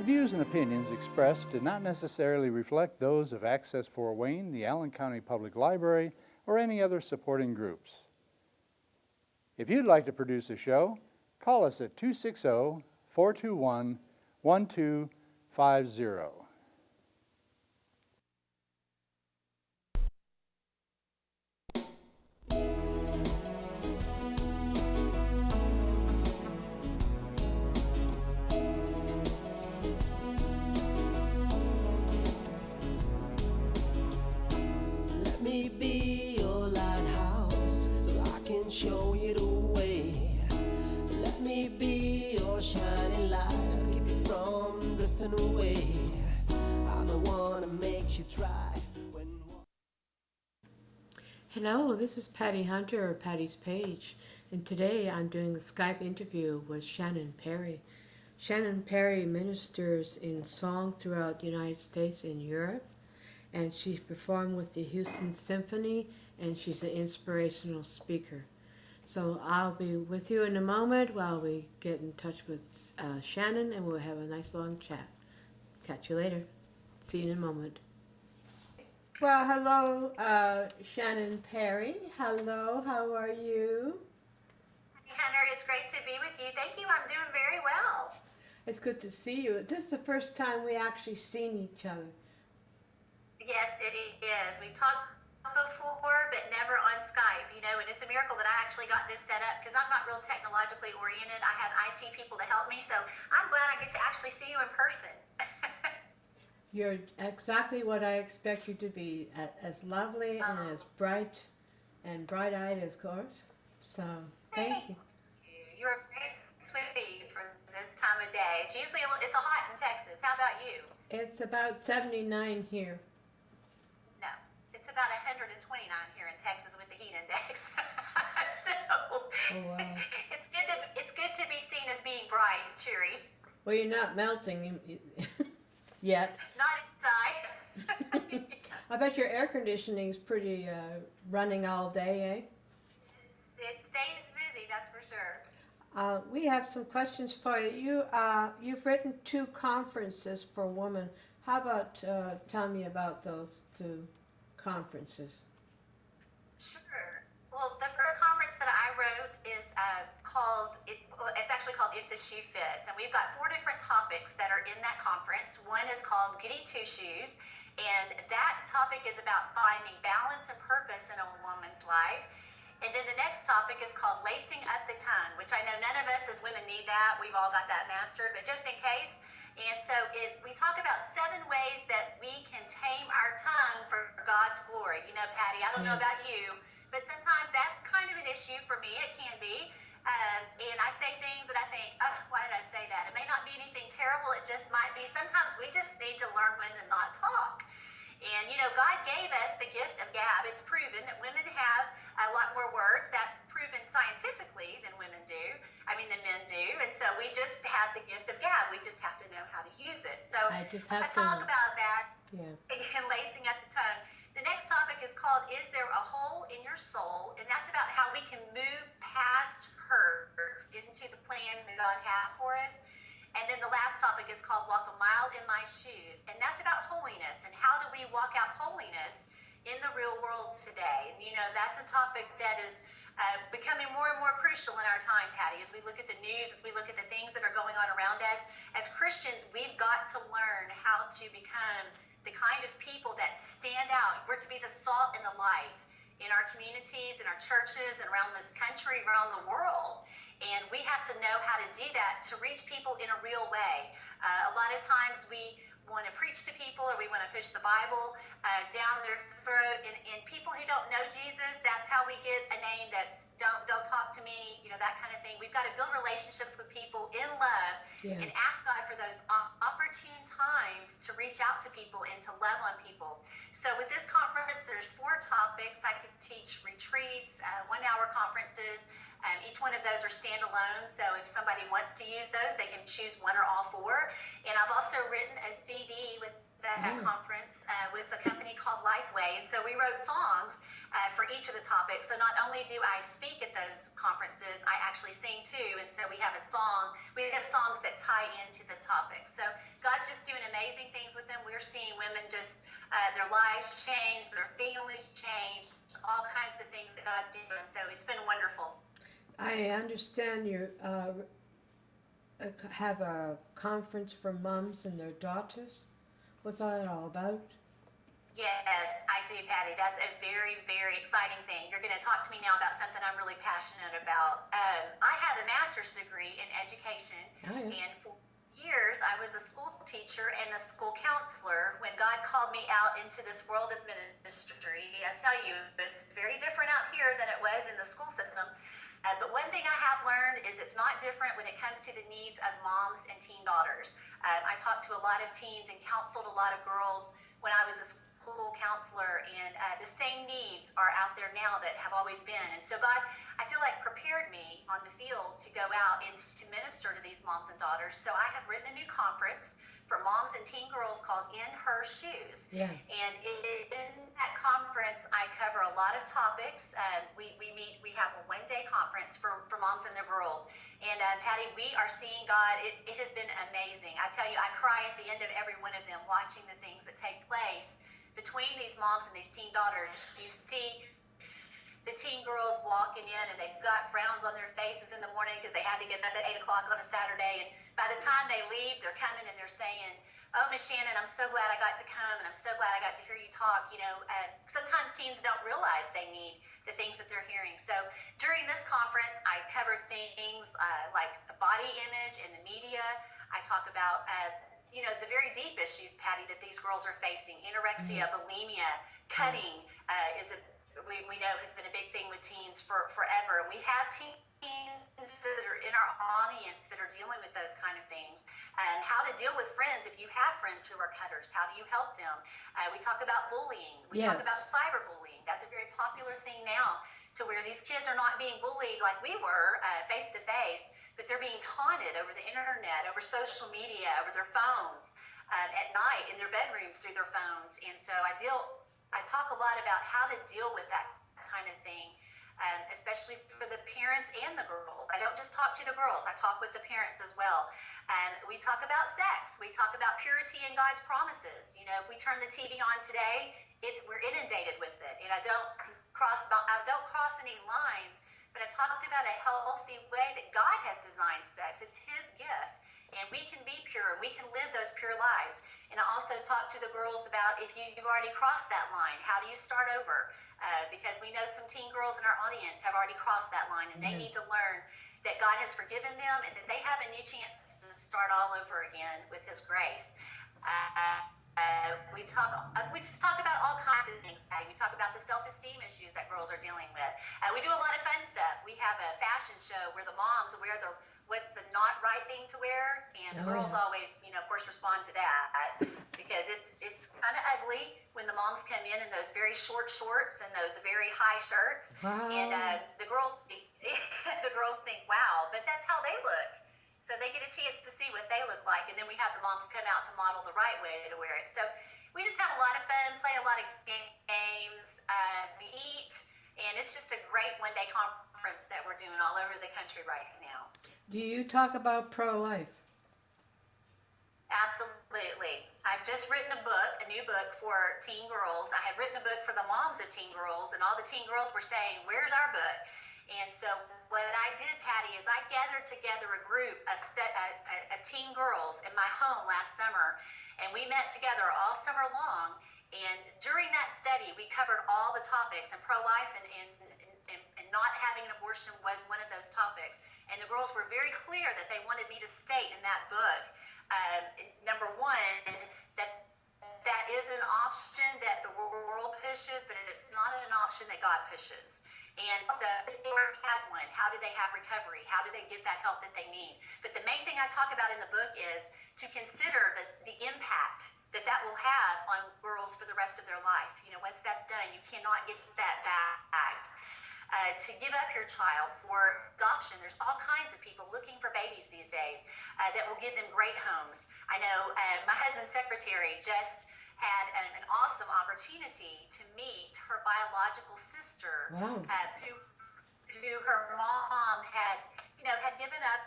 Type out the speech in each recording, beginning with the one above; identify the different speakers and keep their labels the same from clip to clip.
Speaker 1: views and opinions expressed do not necessarily reflect those of Access Fort Wayne, the Allen County Public Library, or any other supporting groups. If you'd like to produce a show, call us at 260-421-1250.
Speaker 2: Let me be your lighthouse so I can show you the way. Let me be your shining light, I'll keep you from drifting away. I'm the one that makes you try.
Speaker 3: Hello, this is Patty Hunter, or Patty's Page, and today I'm doing a Skype interview with Shannon Perry. Shannon Perry ministers in song throughout the United States and Europe, and she's performed with the Houston Symphony, and she's an inspirational speaker. So I'll be with you in a moment while we get in touch with Shannon, and we'll have a nice long chat. Catch you later. See you in a moment. Well, hello, Shannon Perry. Hello, how are you?
Speaker 4: Henry, it's great to be with you. Thank you. I'm doing very well.
Speaker 3: It's good to see you. This is the first time we actually seen each other.
Speaker 4: Yes, it is. We talked before, but never on Skype, you know, and it's a miracle that I actually got this set up because I'm not real technologically oriented. I have IT people to help me, so I'm glad I get to actually see you in person.
Speaker 3: You're exactly what I expect you to be, as lovely and as bright and bright-eyed as course. So, thank you.
Speaker 4: You're very sweet for this time of day. It's usually it's hot in Texas. How about you?
Speaker 3: It's about 79 here.
Speaker 4: No, it's about 129 here in Texas with the heat index. So,
Speaker 3: oh, wow.
Speaker 4: It's good to be seen as being bright and cheery.
Speaker 3: Well, you're not melting yet.
Speaker 4: Not inside.
Speaker 3: I bet your air conditioning's pretty running all day, eh?
Speaker 4: It stays busy, that's for sure.
Speaker 3: We have some questions for you. You've written 2 conferences for women. How about tell me about those 2 conferences?
Speaker 4: Sure. Well, the first conference that I wrote is it's actually called If the Shoe Fits. And we've got 4 different topics that are in that conference. One is called Goody Two Shoes. And that topic is about finding balance and purpose in a woman's life. And then the next topic is called Lacing Up the Tongue, which I know none of us as women need that. We've all got that mastered, but just in case. And so we talk about 7 ways that we can tame our tongue for God's glory. You know, Patty, I don't know about you, but sometimes that's kind of an issue for me. It can be. And I say things that I think, oh, why did I say that? It may not be anything terrible. It just might be. Sometimes we just need to learn when to not talk. And, you know, God gave us the gift of gab. It's proven that women have a lot more words. That's proven scientifically than men do. And so we just have the gift of gab. We just have to know how to use it. So I talk about that in Lacing Up the Tongue. The next topic is called Is There a Hole in Your Soul? And that's about how we can move past hurt into the plan that God has for us. And then the last topic is called Walk a Mile in My Shoes. And that's about holiness and how do we walk out holiness in the real world today. And, you know, that's a topic that is becoming more and more crucial in our time, Patty, as we look at the news, as we look at the things that are going on around us. As Christians, we've got to learn how to become the kind of people that stand out. We're to be the salt and the light in our communities, in our churches, and around this country, around the world. And we have to know how to do that to reach people in a real way. A lot of times we want to preach to people or we want to push the Bible down their throat. And people who don't know Jesus, that's how we get a name that's don't talk to me, you know, that kind of thing. We've got to build relationships with people in love and ask God for those opportune times to reach out to people and to love on people. So with this conference, there's 4 topics. I could teach retreats, 1-hour conferences. Each one of those are standalone, so if somebody wants to use those, they can choose 1 or all 4. And I've also written a CD with that conference with a company called Lifeway. And so we wrote songs for each of the topics. So not only do I speak at those conferences, I actually sing too. And so we have songs that tie into the topics. So God's just doing amazing things with them. We're seeing women just, their lives change, their families change, all kinds of things that God's doing. So it's been wonderful.
Speaker 3: I understand you have a conference for moms and their daughters. What's that all about?
Speaker 4: Yes, I do, Patty. That's a very, very exciting thing. You're going to talk to me now about something I'm really passionate about. I have a master's degree in education, and for years I was a school teacher and a school counselor. When God called me out into this world of ministry, I tell you, it's very different out here than it was in the school system. But one thing I have learned is it's not different when it comes to the needs of moms and teen daughters. I talked to a lot of teens and counseled a lot of girls when I was a school counselor, and the same needs are out there now that have always been. And so God, I feel like, prepared me on the field to go out and to minister to these moms and daughters. So I have written a new conference for moms and teen girls called In Her Shoes.
Speaker 3: Yeah.
Speaker 4: And in that conference, I cover a lot of topics. We have a one-day conference for moms and their girls. And Patty, we are seeing God. It has been amazing. I tell you, I cry at the end of every one of them, watching the things that take place between these moms and these teen daughters. You see the teen girls walking in, and they've got frowns on their faces in the morning because they had to get up at 8 o'clock on a Saturday. And by the time they leave, they're coming and they're saying, "Oh, Miss Shannon, I'm so glad I got to come, and I'm so glad I got to hear you talk." You know, sometimes teens don't realize they need the things that they're hearing. So during this conference, I cover things like body image in the media. I talk about the very deep issues, Patty, that these girls are facing. Anorexia, bulimia, cutting we know has been a big thing with teens forever. We have teens that are in our audience that are dealing with those kind of things. How to deal with friends if you have friends who are cutters. How do you help them? We talk about bullying. We talk about cyberbullying. That's a very popular thing now, to where these kids are not being bullied like we were face to face, but they're being taunted over the internet, over social media, over their phones, at night, in their bedrooms through their phones. And so I talk a lot about how to deal with that kind of thing, especially for the parents and the girls. I don't just talk to the girls, I talk with the parents as well. We talk about sex. We talk about purity and God's promises. You know, if we turn the TV on today, we're inundated with it. And I don't cross any lines, but I talk about a healthy way that God has designed sex. It's His gift, and we can be pure, and we can live those pure lives. And I also talk to the girls about, if you've already crossed that line, how do you start over? Because we know some teen girls in our audience have already crossed that line, and they need to learn that God has forgiven them and that they have a new chance to start all over again with His grace. We just talk about all kinds of things. We talk about the self-esteem issues that girls are dealing with. We do a lot of fun stuff. We have a fashion show where the moms wear what's the not right thing to wear, and the girls always, of course, respond to that, because it's kind of ugly when the moms come in those very short shorts and those very high shirts, and the girls think, wow, but that's how they look. So they get a chance to see what they look like, and then we have the moms come out to model the right way to wear it. So we just have a lot of fun, play a lot of games, we eat, and it's just a great one-day conference that we're doing all over the country right now.
Speaker 3: Do you talk about ProLife?
Speaker 4: Absolutely. I've just written a new book for teen girls. I had written a book for the moms of teen girls, and all the teen girls were saying, "Where's our book?" And so what I did, Patty, is I gathered together a group of teen girls in my home last summer, and we met together all summer long. And during that study, we covered all the topics, and pro-life and not having an abortion was one of those topics. And the girls were very clear that they wanted me to state in that book, number one, that is an option that the world pushes, but it's not an option that God pushes. And so if they already have one, how do they have recovery? How do they get that help that they need? But the main thing I talk about in the book is to consider the impact that will have on girls for the rest of their life. Once that's done, you cannot get that back. To give up your child for adoption, there's all kinds of people looking for babies these days that will give them great homes. I know my husband's secretary just had an awesome opportunity to meet her biological sister,
Speaker 3: Wow.
Speaker 4: who her mom had given up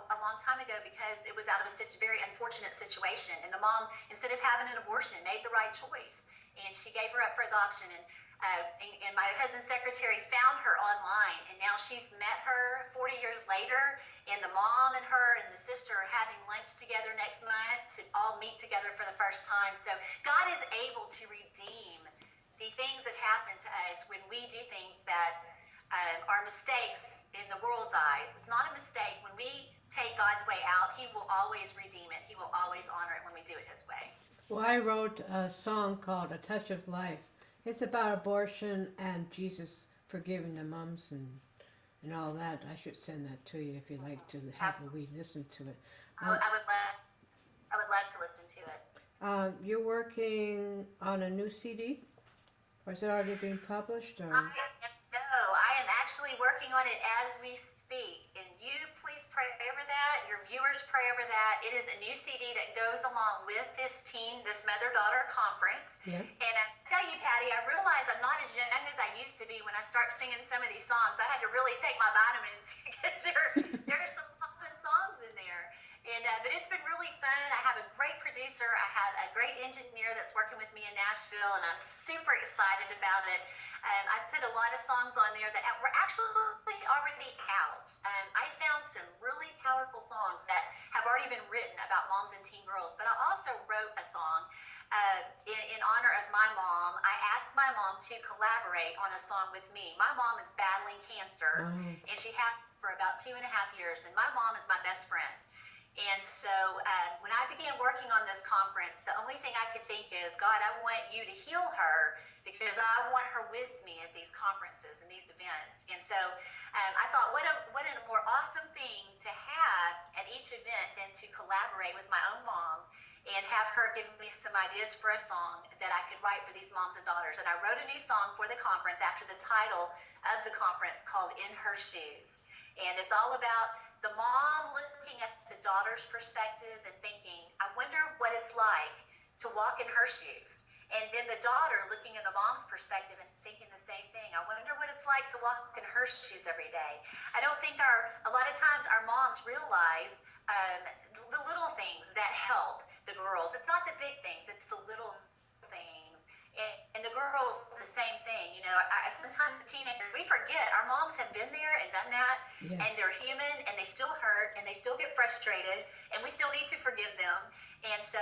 Speaker 4: a long time ago because it was out of a very unfortunate situation. And the mom, instead of having an abortion, made the right choice, and she gave her up for adoption. And my husband's secretary found her online, and now she's met her 40 years later, and the mom and her and the sister are having lunch together next month to all meet together for the first time. So God is able to redeem the things that happen to us when we do things that are mistakes in the world's eyes. It's not a mistake. When we take God's way out, He will always redeem it. He will always honor it when we do it His way.
Speaker 3: Well, I wrote a song called A Touch of Life. It's about abortion and Jesus forgiving the moms and all that. I should send that to you if you'd like to have a wee listen to it.
Speaker 4: I would love to listen to it.
Speaker 3: You're working on a new CD? Or is it already being published? Or?
Speaker 4: I am actually working on it as we speak. And you please pray over that. Your viewers pray over that. It is a new CD that goes along with this mother-daughter conference.
Speaker 3: Yeah.
Speaker 4: And I tell you, Patty, I realize I'm not as young as I used to be when I start singing some of these songs. I had to really take my vitamins because there are some fun songs in there. And but it's been really fun. I have a great producer. I have a great engineer that's working with me in Nashville, and I'm super excited about it. I've put a lot of songs on there that were actually already out. I found some really powerful songs that have already been written about moms and teen girls, but I also wrote a song in honor of my mom. I asked my mom to collaborate on a song with me. My mom is battling cancer, and she had for about 2.5 years, and my mom is my best friend. And so when I began working on this conference, the only thing I could think is, God, I want you to heal her because I want her with me at these conferences and these events. And so I thought, what a more awesome thing to have at each event than to collaborate with my own mom and have her give me some ideas for a song that I could write for these moms and daughters. And I wrote a new song for the conference after the title of the conference called In Her Shoes. And it's all about the mom looking at the daughter's perspective and thinking, I wonder what it's like to walk in her shoes. And then the daughter looking at the mom's perspective and thinking the same thing. I wonder what it's like to walk in her shoes every day. I don't think a lot of times our moms realize the little things that help the girls. It's not the big things, it's the little things. And the girls, the same thing. You know, sometimes teenagers, we forget our moms have been there and done that,
Speaker 3: Yes.
Speaker 4: and they're human, and they still hurt, and they still get frustrated, and we still need to forgive them. And so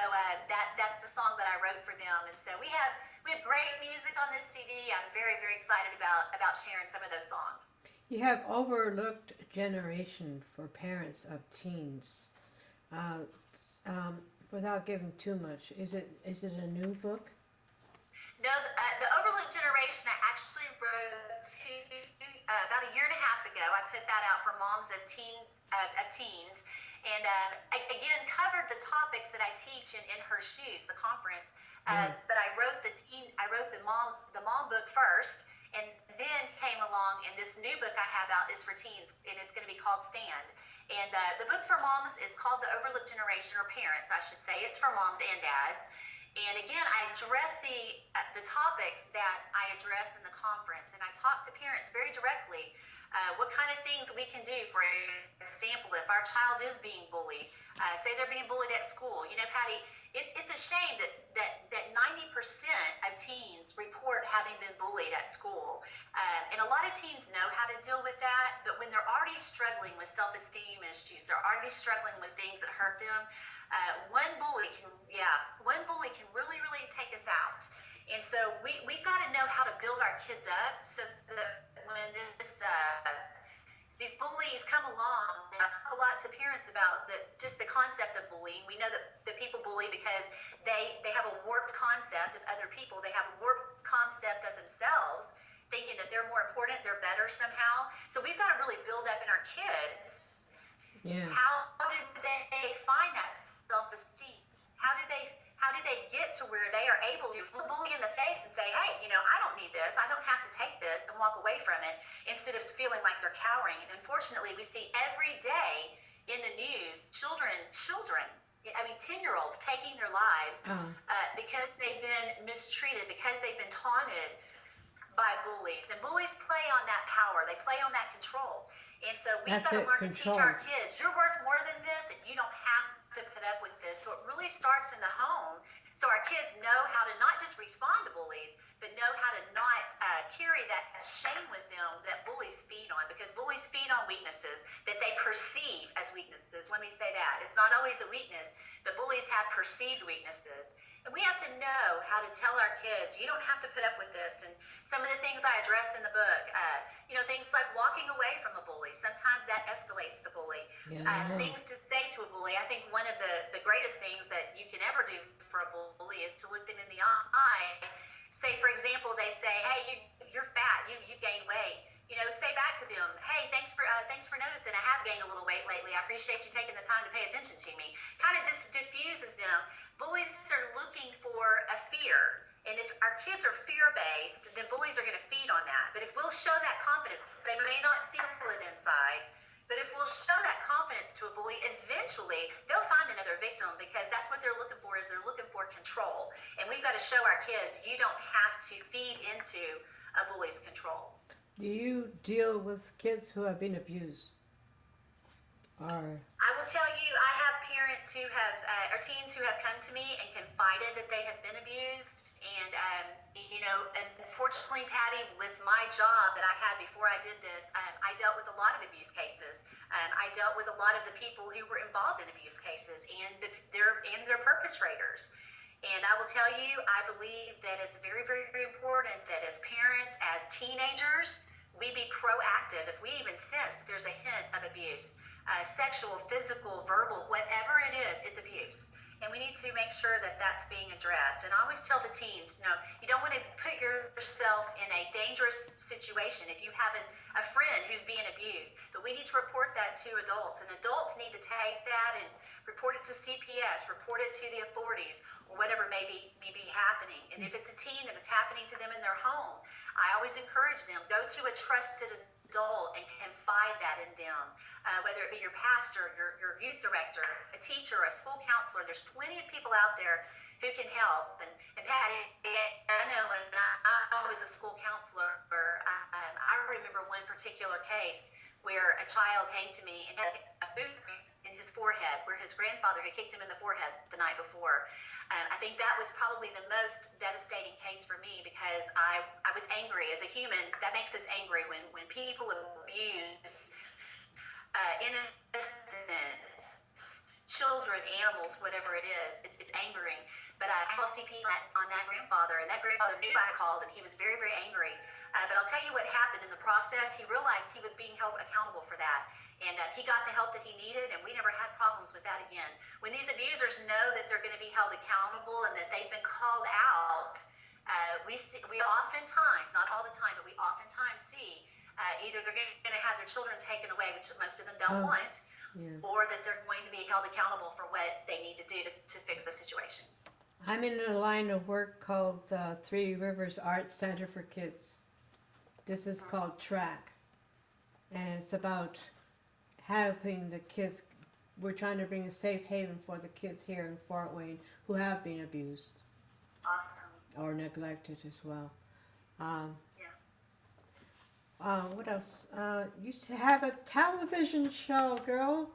Speaker 4: that's the song that I wrote for them. And so we have great music on this CD. I'm very, very excited about sharing some of those songs.
Speaker 3: You have Overlooked Generation for parents of teens. Without giving too much, is it a new book?
Speaker 4: No, the Overlook Generation I actually wrote about 1.5 years ago. I put that out for moms of teens, and again covered the topics that I teach in Her Shoes, the conference. But I wrote the mom book first, and then came along, and this new book I have out is for teens, and it's going to be called Stand. And the book for moms is called The Overlook Generation, or parents, I should say. It's for moms and dads. And again, I address the topics that I addressed in the conference, and I talk to parents very directly. What kind of things we can do? For example, if our child is being bullied, say they're being bullied at school. You know, Patty, it's a shame that 90% of teens report having been bullied at school. And a lot of teens know how to deal with that, but when they're already struggling with self-esteem issues, they're already struggling with things that hurt them, one bully can really, really take us out. And so we've got to know how to build our kids up so that when these bullies come along, I talk a lot to parents about just the concept of bullying. We know that people bully because they have a warped concept of other people. They have a warped concept of themselves, thinking that they're more important, they're better somehow. So we've got to really build up in our kids.
Speaker 3: Yeah.
Speaker 4: How did they find that self-esteem? How do they get to where they are able to look a bully in the face and say, hey, you know, I don't need this, I don't have to take this, and walk away from it, instead of feeling like they're cowering. And unfortunately, we see every day in the news children, I mean 10-year-olds taking their lives
Speaker 3: Oh,
Speaker 4: because they've been mistreated, because they've been taunted by bullies. And bullies play on that power, they play on that control. And so we've
Speaker 3: that's
Speaker 4: got to
Speaker 3: it,
Speaker 4: learn to teach
Speaker 3: control.
Speaker 4: our kids, you're worth more than this, and you don't have to put up with this. So it really starts in the home. So our kids know how to not just respond to bullies, but know how to not carry that shame with them that bullies feed on, because bullies feed on weaknesses that they perceive as weaknesses. Let me say that. It's not always a weakness, but bullies have perceived weaknesses. And we have to know how to tell our kids, you don't have to put up with this. And some of the things I address in the book, things like walking away from a bully. Sometimes that escalates the bully.
Speaker 3: Yeah, I know.
Speaker 4: Things to say to a bully. I think one of the greatest things that you can ever do for a bully is to look them in the eye. Say, for example, they say, hey, you're fat, you gained weight. Say back to them, hey, thanks for noticing. I have gained a little weight lately. I appreciate you taking the time to pay attention to me. Kind of just diffuses them. Bullies are looking for a fear. And if our kids are fear-based, then bullies are going to feed on that. But if we'll show that confidence, they may not feel it inside, but if we'll show that confidence to a bully, eventually they'll find another victim, because that's what they're looking for, is they're looking for control. And we've got to show our kids, you don't have to feed into a bully's control.
Speaker 3: Do you deal with kids who have been abused? Or
Speaker 4: I will tell you, I have parents who have, or teens who have come to me and confided that they have been abused. And, unfortunately, Patty, with my job that I had before I did this, I dealt with a lot of abuse cases. I dealt with a lot of the people who were involved in abuse cases and their perpetrators. And I will tell you, I believe that it's very, very, very important that as parents, as teenagers, we be proactive. If we even sense that there's a hint of abuse, sexual, physical, verbal, whatever it is, it's abuse. And we need to make sure that that's being addressed. And I always tell the teens, no, you don't want to put yourself in a dangerous situation if you have a friend who's being abused. But we need to report that to adults. And adults need to take that and report it to CPS, report it to the authorities, or whatever may be happening. And if it's a teen and it's happening to them in their home, I always encourage them, go to a trusted adult and confide that in them, whether it be your pastor, your youth director, a teacher, a school counselor. There's plenty of people out there who can help. And Patty, I know when I was a school counselor, I remember one particular case where a child came to me and had a boot in his forehead, where his grandfather had kicked him in the forehead the night before. I think that was probably the most devastating case for me, because I was angry as a human. That makes us angry when people abuse innocent children, animals, whatever it is. It's angering. But I called CP on that grandfather, and that grandfather knew I called, and he was very, very angry. But I'll tell you what happened in the process. He realized he was being held accountable for that. And he got the help that he needed, and we never had problems with that again. When these abusers know that they're going to be held accountable and that they've been called out, we oftentimes, not all the time, but we oftentimes see either they're going to have their children taken away, which most of them don't want, or that they're going to be held accountable for what they need to do to fix the situation.
Speaker 3: I'm in a line of work called the Three Rivers Arts Center for Kids. This is called TRACK, and it's about helping the kids. We're trying to bring a safe haven for the kids here in Fort Wayne who have been abused.
Speaker 4: Awesome.
Speaker 3: Or neglected as well. What else? You have a television show, girl.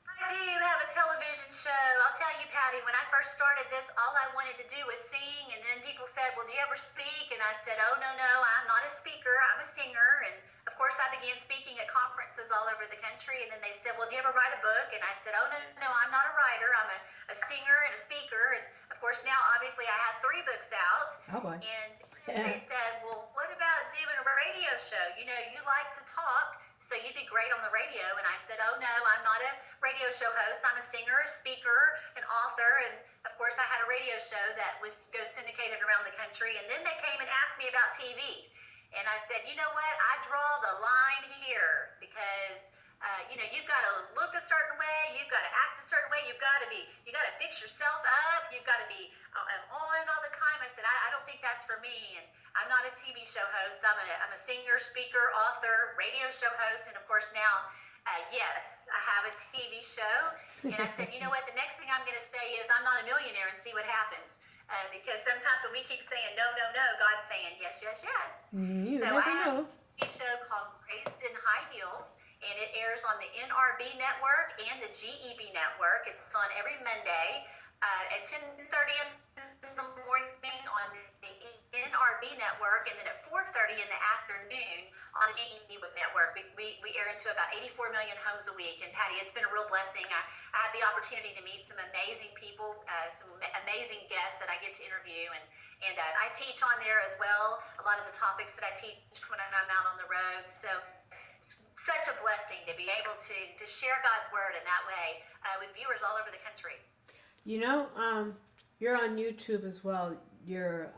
Speaker 4: I do have a television show. I'll tell you, Patty, when I first started this, all I wanted to do was sing, and then people said, well, do you ever speak? And I said, oh, no, I'm not a speaker. I'm a singer. And of course, I began speaking at conferences all over the country, and then they said, well, do you ever write a book? And I said, oh, no, I'm not a writer. I'm a singer and a speaker. And of course, now, obviously, I have 3 books out.
Speaker 3: Oh, boy.
Speaker 4: And they said, well, what about doing a radio show? You like to talk, so you'd be great on the radio. And I said, oh, no, I'm not a radio show host. I'm a singer, a speaker, an author. And of course, I had a radio show that goes syndicated around the country. And then they came and asked me about TV. And I said, you know what? I draw the line here, because you've got to look a certain way, you've got to act a certain way, you got to fix yourself up, you've got to be on all the time. I said, I don't think that's for me, and I'm not a TV show host. I'm a singer, speaker, author, radio show host, and of course now Yes, I have a TV show. And I said, you know what, the next thing I'm going to say is I'm not a millionaire and see what happens. Because sometimes when we keep saying no, no, no, God's saying yes, yes, yes.
Speaker 3: You
Speaker 4: So
Speaker 3: never
Speaker 4: I have
Speaker 3: know.
Speaker 4: a TV show called Grace in High Heels, and it airs on the NRB network and the GEB network. It's on every Monday at 10:30 in the morning on the NRB network, and then at 4:30 in the afternoon on the GEB network. We air into about 84 million homes a week. And Patty, it's been a real blessing. I had the opportunity to meet some amazing people, some amazing guests that I get to interview, and I teach on there as well. A lot of the topics that I teach when I'm out on the road. So such a blessing to be able to share God's word in that way with viewers all over the country.
Speaker 3: You know, you're on YouTube as well. Your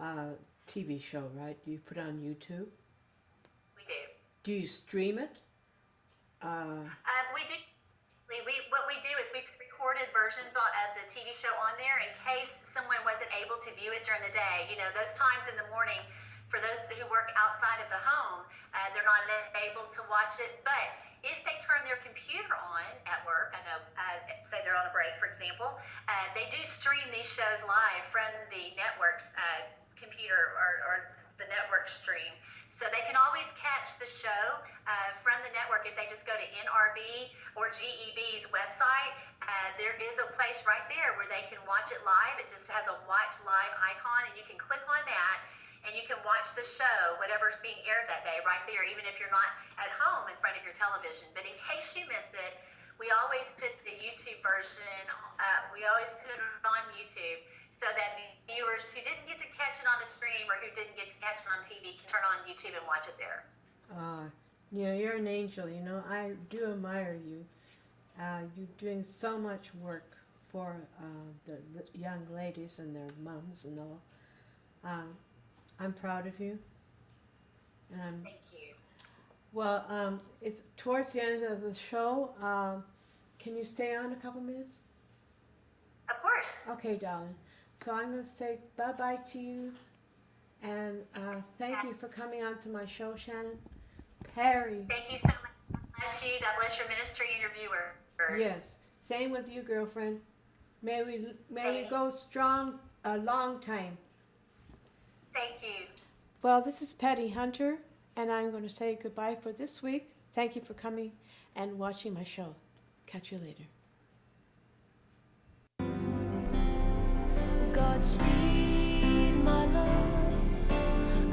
Speaker 3: TV show, right? You put it on YouTube.
Speaker 4: We do.
Speaker 3: Do you stream it?
Speaker 4: We do. What we do is we put recorded versions of the TV show on there in case someone wasn't able to view it during the day. You know, those times in the morning, for those who work outside of the home, they're not able to watch it. But if they turn their computer on at work, I know, say they're on a break, for example, they do stream these shows live from the network's computer or the network stream. So they can always catch the show from the network if they just go to NRB or GEB's website. There is a place right there where they can watch it live. It just has a watch live icon, and you can click on that, and you can watch the show, whatever's being aired that day, right there, even if you're not at home in front of your television. But in case you miss it, we always put the YouTube version, we always put it on YouTube, so that viewers who didn't get to catch it on a stream or who didn't get to catch it on TV can turn on YouTube and watch it there.
Speaker 3: You know, you're an angel. You know, I do admire you. You're doing so much work for the young ladies and their moms and all. I'm proud of you. And
Speaker 4: Thank you.
Speaker 3: well, it's towards the end of the show. Can you stay on a couple minutes?
Speaker 4: Of course.
Speaker 3: Okay, darling. So I'm going to say bye-bye to you, and thank you for coming on to my show, Shannon Perry.
Speaker 4: Thank you so much. God bless you. God bless your ministry and your viewers.
Speaker 3: Yes, same with you, girlfriend. May we go strong a long time.
Speaker 4: Thank you.
Speaker 3: Well, this is Patty Hunter, and I'm going to say goodbye for this week. Thank you for coming and watching my show. Catch you later.
Speaker 2: Godspeed, my love,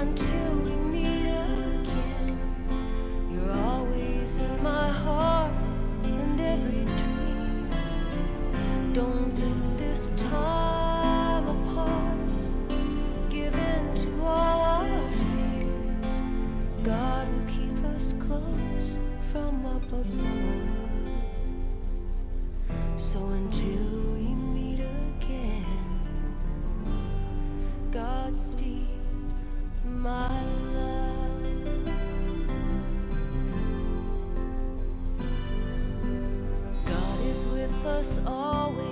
Speaker 2: until we meet again. You're always in my heart and every dream. Don't let this time apart give in to all our fears. God will keep us close from up above. So until we meet again, Godspeed, my love. God is with us always.